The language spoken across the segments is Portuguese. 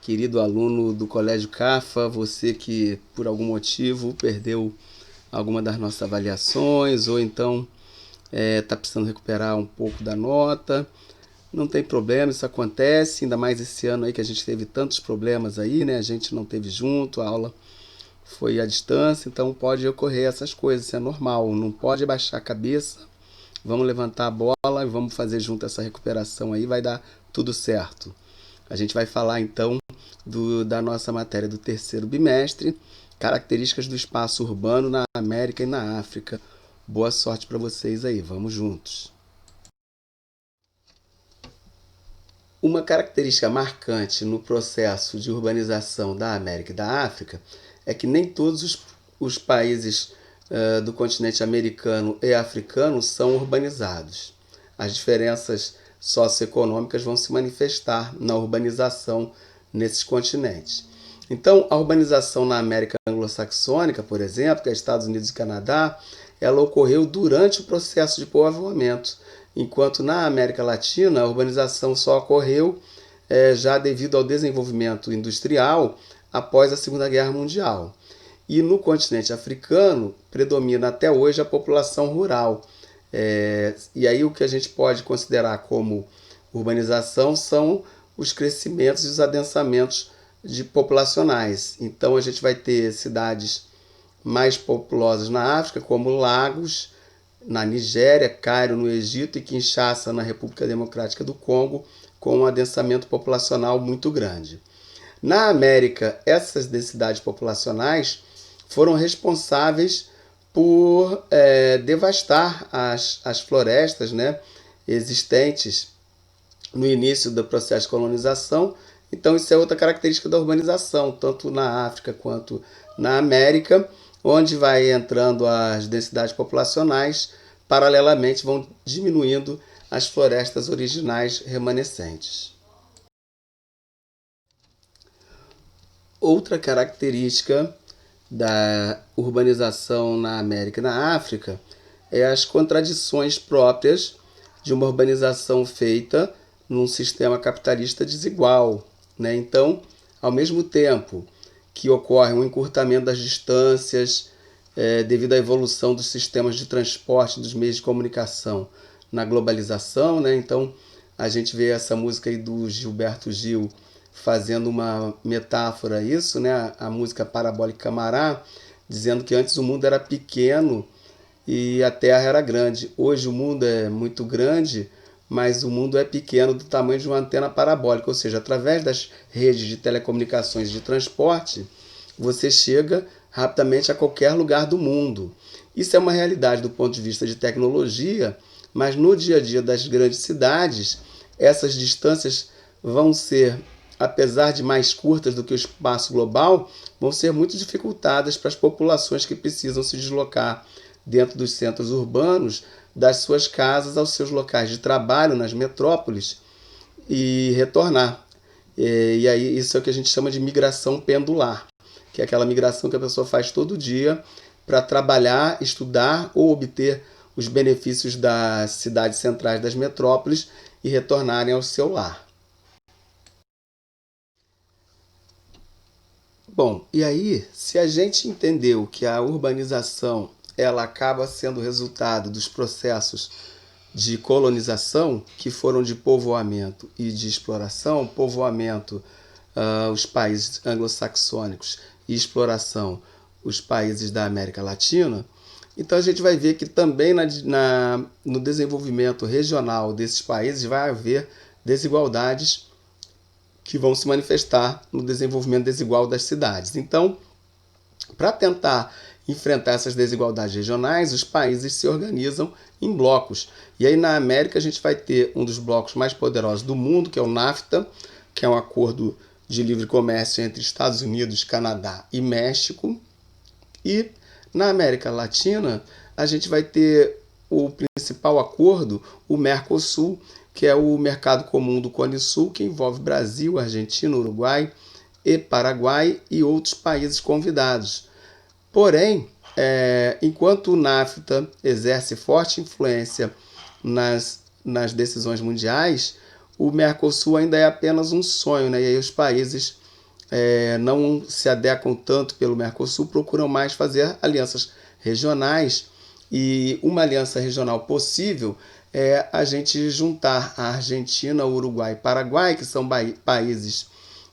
Querido aluno do Colégio CAFA, você que por algum motivo perdeu alguma das nossas avaliações ou então está precisando recuperar um pouco da nota, não tem problema, isso acontece, ainda mais esse ano aí que a gente teve tantos problemas aí, né? A gente não teve junto, a aula foi à distância, então pode ocorrer essas coisas, isso é normal, não pode baixar a cabeça, vamos levantar a bola e vamos fazer junto essa recuperação aí, vai dar tudo certo. A gente vai falar então da nossa matéria do terceiro bimestre, características do espaço urbano na América e na África. Boa sorte para vocês aí, vamos juntos. Uma característica marcante no processo de urbanização da América e da África é que nem todos os países do continente americano e africano são urbanizados. As diferenças socioeconômicas vão se manifestar na urbanização nesses continentes. Então, a urbanização na América anglo-saxônica, por exemplo, que é Estados Unidos e Canadá, ela ocorreu durante o processo de povoamento, enquanto na América Latina a urbanização só ocorreu já devido ao desenvolvimento industrial após a Segunda Guerra Mundial. E no continente africano predomina até hoje a população rural. E aí o que a gente pode considerar como urbanização são os crescimentos e os adensamentos populacionais. Então a gente vai ter cidades mais populosas na África, como Lagos, na Nigéria, Cairo, no Egito e Kinshasa, na República Democrática do Congo, com um adensamento populacional muito grande. Na América, essas densidades populacionais foram responsáveis por devastar as florestas, né, existentes no início do processo de colonização. Então isso é outra característica da urbanização, tanto na África quanto na América, onde vai entrando as densidades populacionais, paralelamente vão diminuindo as florestas originais remanescentes. Outra característica da urbanização na América e na África é as contradições próprias de uma urbanização feita num sistema capitalista desigual, né? Então, ao mesmo tempo que ocorre um encurtamento das distâncias devido à evolução dos sistemas de transporte, dos meios de comunicação na globalização, né? Então, a gente vê essa música aí do Gilberto Gil fazendo uma metáfora a isso, né? A música Parabólica Camará, dizendo que antes o mundo era pequeno e a Terra era grande. Hoje o mundo é muito grande, mas o mundo é pequeno, do tamanho de uma antena parabólica, ou seja, através das redes de telecomunicações e de transporte, você chega rapidamente a qualquer lugar do mundo. Isso é uma realidade do ponto de vista de tecnologia, mas no dia a dia das grandes cidades, essas distâncias vão ser, apesar de mais curtas do que o espaço global, vão ser muito dificultadas para as populações que precisam se deslocar dentro dos centros urbanos, das suas casas aos seus locais de trabalho nas metrópoles e retornar. E aí isso é o que a gente chama de migração pendular, que é aquela migração que a pessoa faz todo dia para trabalhar, estudar ou obter os benefícios das cidades centrais das metrópoles e retornarem ao seu lar. Bom, e aí, se a gente entendeu que a urbanização ela acaba sendo resultado dos processos de colonização, que foram de povoamento e de exploração, povoamento, os países anglo-saxônicos, e exploração, os países da América Latina, então a gente vai ver que também no desenvolvimento regional desses países vai haver desigualdades que vão se manifestar no desenvolvimento desigual das cidades. Então, para tentar enfrentar essas desigualdades regionais, os países se organizam em blocos. E aí na América a gente vai ter um dos blocos mais poderosos do mundo, que é o NAFTA, que é um acordo de livre comércio entre Estados Unidos, Canadá e México. E na América Latina a gente vai ter o principal acordo, o Mercosul, que é o mercado comum do Cone Sul, que envolve Brasil, Argentina, Uruguai e Paraguai e outros países convidados. Porém, enquanto o NAFTA exerce forte influência nas decisões mundiais, o Mercosul ainda é apenas um sonho, né? E aí os países não se adequam tanto pelo Mercosul, procuram mais fazer alianças regionais, e uma aliança regional possível é a gente juntar a Argentina, Uruguai e Paraguai, que são países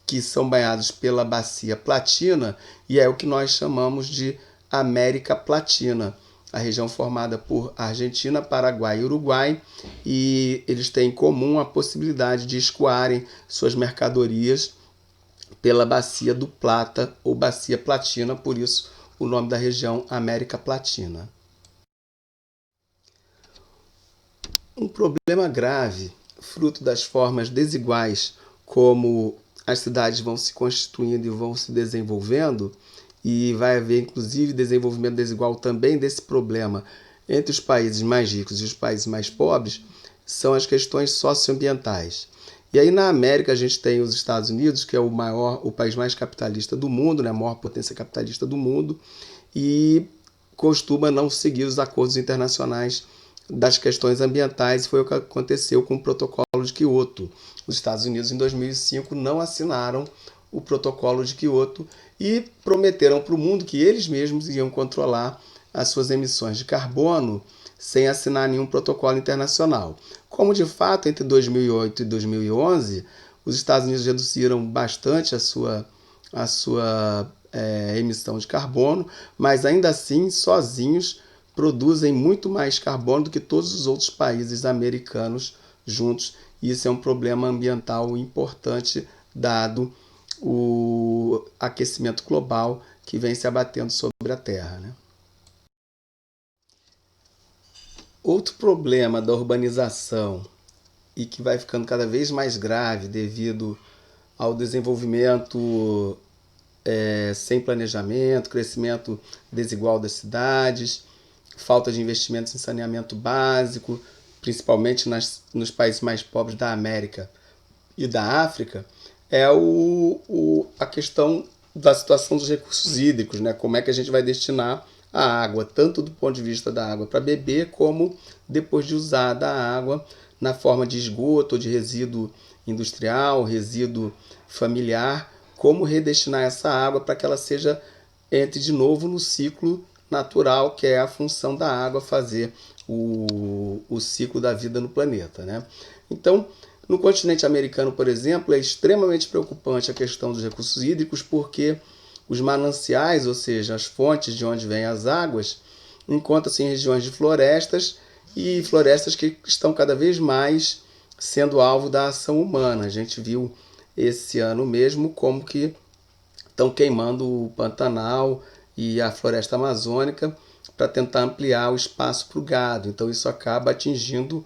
que são banhados pela Bacia Platina, e é o que nós chamamos de América Platina, a região formada por Argentina, Paraguai e Uruguai, e eles têm em comum a possibilidade de escoarem suas mercadorias pela Bacia do Plata ou Bacia Platina, por isso o nome da região América Platina. Um problema grave, fruto das formas desiguais como as cidades vão se constituindo e vão se desenvolvendo, e vai haver inclusive desenvolvimento desigual também desse problema entre os países mais ricos e os países mais pobres, são as questões socioambientais. E aí na América a gente tem os Estados Unidos, que é o país mais capitalista do mundo, né, a maior potência capitalista do mundo, e costuma não seguir os acordos internacionais das questões ambientais. Foi o que aconteceu com o Protocolo de Quioto. Os Estados Unidos, em 2005, não assinaram o Protocolo de Quioto e prometeram para o mundo que eles mesmos iam controlar as suas emissões de carbono sem assinar nenhum protocolo internacional. Como, de fato, entre 2008 e 2011, os Estados Unidos reduziram bastante a sua emissão de carbono, mas ainda assim, sozinhos, produzem muito mais carbono do que todos os outros países americanos juntos. E isso é um problema ambiental importante, dado o aquecimento global que vem se abatendo sobre a Terra, né? Outro problema da urbanização, e que vai ficando cada vez mais grave devido ao desenvolvimento sem planejamento, crescimento desigual das cidades, falta de investimentos em saneamento básico, principalmente nos países mais pobres da América e da África, é a questão da situação dos recursos hídricos, né? Como é que a gente vai destinar a água, tanto do ponto de vista da água para beber, como depois de usada a água na forma de esgoto ou de resíduo industrial, resíduo familiar, como redestinar essa água para que ela entre de novo no ciclo natural, que é a função da água fazer o ciclo da vida no planeta, né? Então, no continente americano, por exemplo, é extremamente preocupante a questão dos recursos hídricos, porque os mananciais, ou seja, as fontes de onde vêm as águas, encontram-se em regiões de florestas, e florestas que estão cada vez mais sendo alvo da ação humana. A gente viu esse ano mesmo como que estão queimando o Pantanal e a floresta amazônica para tentar ampliar o espaço para o gado. Então isso acaba atingindo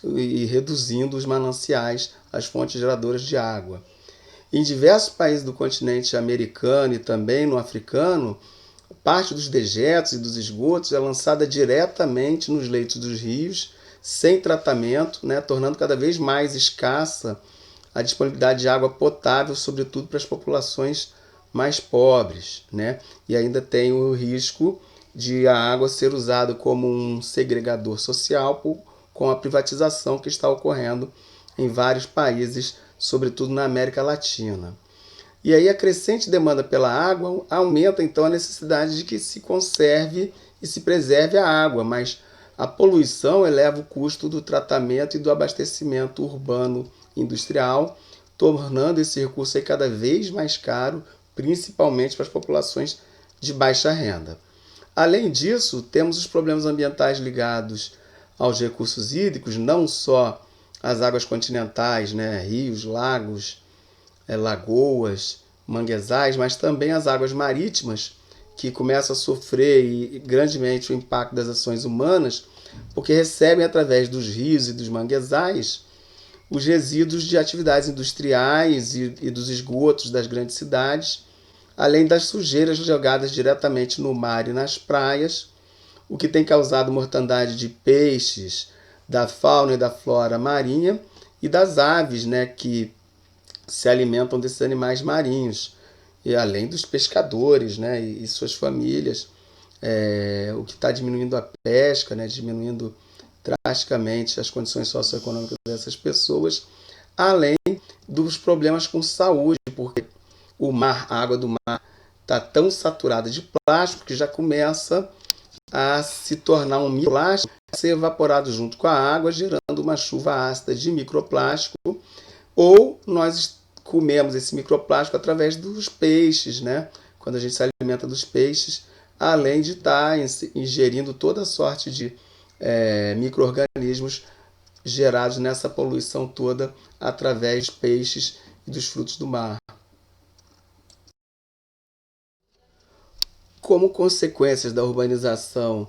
e reduzindo os mananciais, as fontes geradoras de água. Em diversos países do continente americano e também no africano, parte dos dejetos e dos esgotos é lançada diretamente nos leitos dos rios, sem tratamento, né, tornando cada vez mais escassa a disponibilidade de água potável, sobretudo para as populações mais pobres, né? E ainda tem o risco de a água ser usada como um segregador social com a privatização que está ocorrendo em vários países, sobretudo na América Latina. E aí a crescente demanda pela água aumenta então a necessidade de que se conserve e se preserve a água, mas a poluição eleva o custo do tratamento e do abastecimento urbano industrial, tornando esse recurso aí cada vez mais caro, principalmente para as populações de baixa renda. Além disso, temos os problemas ambientais ligados aos recursos hídricos, não só as águas continentais, né, rios, lagos, lagoas, manguezais, mas também as águas marítimas, que começam a sofrer grandemente o impacto das ações humanas, porque recebem através dos rios e dos manguezais os resíduos de atividades industriais e dos esgotos das grandes cidades, além das sujeiras jogadas diretamente no mar e nas praias, o que tem causado mortandade de peixes, da fauna e da flora marinha e das aves, né, que se alimentam desses animais marinhos, e além dos pescadores, né, e suas famílias, o que está diminuindo a pesca, né, diminuindo drasticamente as condições socioeconômicas dessas pessoas, além dos problemas com saúde, porque a água do mar está tão saturada de plástico que já começa a se tornar um microplástico, a ser evaporado junto com a água, gerando uma chuva ácida de microplástico, ou nós comemos esse microplástico através dos peixes, né? Quando a gente se alimenta dos peixes, além de estar ingerindo toda sorte de micro-organismos gerados nessa poluição toda através dos peixes e dos frutos do mar. Como consequências da urbanização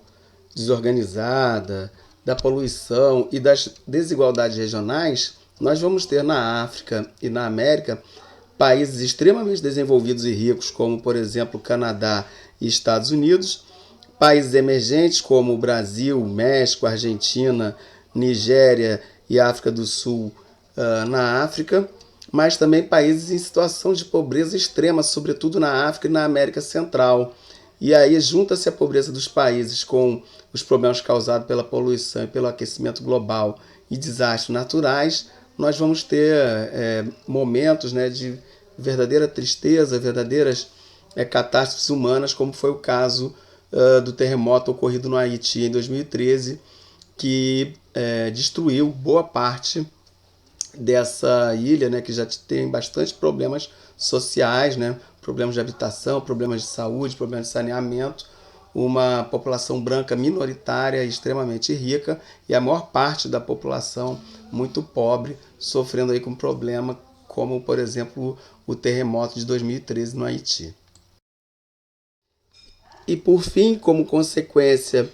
desorganizada, da poluição e das desigualdades regionais, nós vamos ter na África e na América países extremamente desenvolvidos e ricos, como, por exemplo, Canadá e Estados Unidos, países emergentes como Brasil, México, Argentina, Nigéria e África do Sul na África, mas também países em situação de pobreza extrema, sobretudo na África e na América Central. E aí junta-se a pobreza dos países com os problemas causados pela poluição e pelo aquecimento global e desastres naturais, nós vamos ter momentos, né, de verdadeira tristeza, verdadeiras catástrofes humanas, como foi o caso do terremoto ocorrido no Haiti em 2013, que destruiu boa parte dessa ilha, né, que já tem bastante problemas sociais, né, problemas de habitação, problemas de saúde, problemas de saneamento, uma população branca minoritária extremamente rica e a maior parte da população muito pobre, sofrendo aí com problema como, por exemplo, o terremoto de 2013 no Haiti. E por fim, como consequência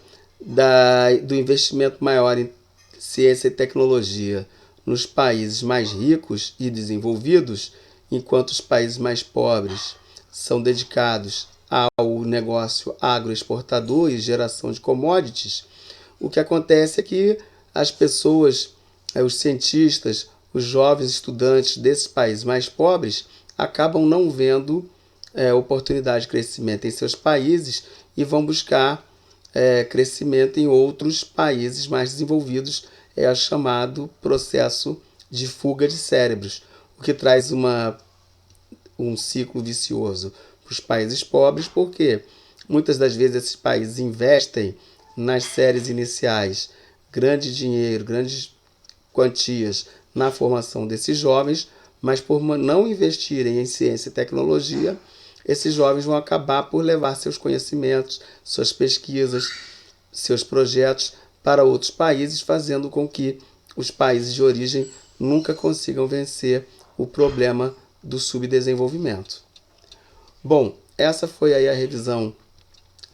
do investimento maior em ciência e tecnologia nos países mais ricos e desenvolvidos, enquanto os países mais pobres são dedicados ao negócio agroexportador e geração de commodities, o que acontece é que as pessoas, os cientistas, os jovens estudantes desses países mais pobres acabam não vendo oportunidade de crescimento em seus países e vão buscar crescimento em outros países mais desenvolvidos, é o chamado processo de fuga de cérebros, o que traz um ciclo vicioso para os países pobres, porque muitas das vezes esses países investem nas séries iniciais grande dinheiro, grandes quantias na formação desses jovens, mas por não investirem em ciência e tecnologia, esses jovens vão acabar por levar seus conhecimentos, suas pesquisas, seus projetos para outros países, fazendo com que os países de origem nunca consigam vencer o problema do subdesenvolvimento. Bom, essa foi aí a revisão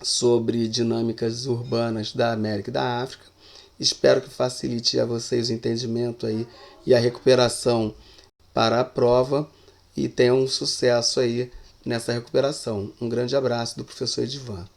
sobre dinâmicas urbanas da América e da África. Espero que facilite a vocês o entendimento aí e a recuperação para a prova e tenham um sucesso aí nessa recuperação. Um grande abraço do professor Edivan.